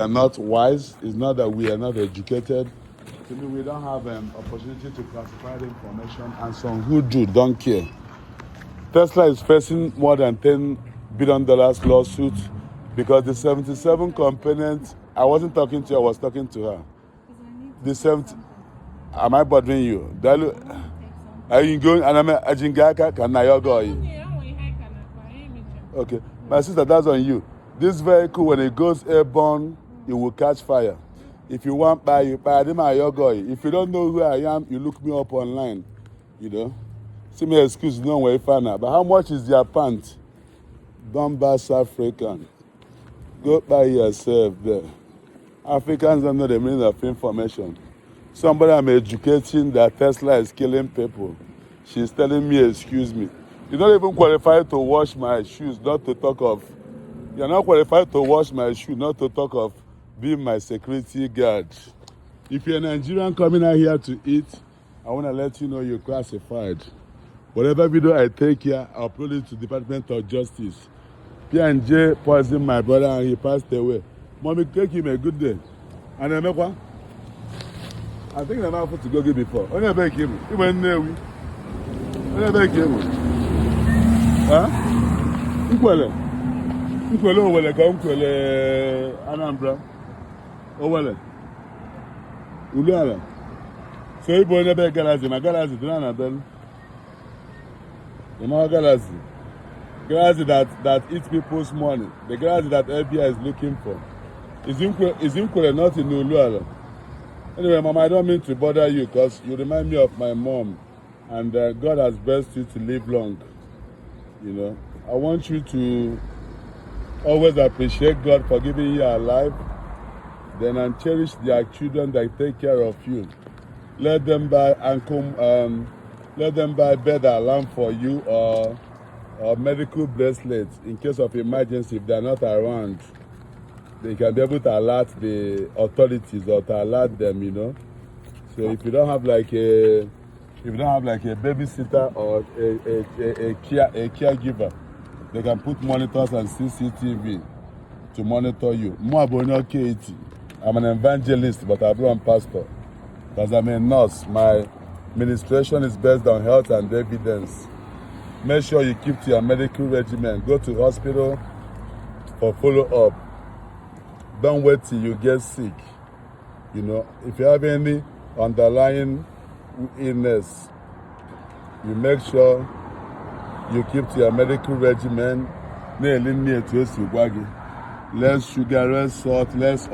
are not wise. It's not that we are not educated. To me, we don't have opportunity to classify the information, and some who do don't care. Tesla is facing more than $10 billion lawsuit because the 77 components, I wasn't talking to you, I was talking to her. The 70, am I bothering you? Are you going? And I'm a Jingaka, can I go? Okay, my sister, that's on you. This vehicle, when it goes airborne, it will catch fire. If you want buy, you buy them at your guy. If you don't know who I am, you look me up online. You know. See me excuse no way finer. But how much is your pant? Don't buy African. Go buy yourself there. Africans don't know the meaning of information. Somebody I'm educating that Tesla is killing people. She's telling me, excuse me. You're not even qualified to wash my shoes, not to talk of. You're not qualified to wash my shoes, not to talk of being my security guard. If you're a Nigerian coming out here to eat, I want to let you know you're classified. Whatever video I take here, I'll upload it to Department of Justice. P&J poisoned my brother and he passed away. Mommy, take him a good day. And then, what? I think I'm out to go get before. When I beg him, he went there. When I beg him, huh? Nkwele owele ka nkwele Anambra. Owele. Uluala. So you born ebe galazi, ma galazi do na bel. The more galazi. Galazi that eats people's money. The galazi that FBI is looking for. Is Nkwele not in Uluala? Anyway, Mama, I don't mean to bother you because you remind me of my mom, and God has blessed you to live long. You know, I want you to always appreciate God for giving you a life, then and cherish their children that take care of you. Let them buy let them buy bed alarm for you or medical bracelets in case of emergency if they're not around. They can be able to alert the authorities or to alert them, you know. So if you don't have like a babysitter or a caregiver, they can put monitors and CCTV to monitor you. I'm an evangelist, but I'm not a pastor. Because I'm a nurse. My ministration is based on health and evidence. Make sure you keep to your medical regimen. Go to hospital for follow-up. Don't wait till you get sick. You know, if you have any underlying illness, you make sure you keep to your medical regimen. Less sugar, less salt, less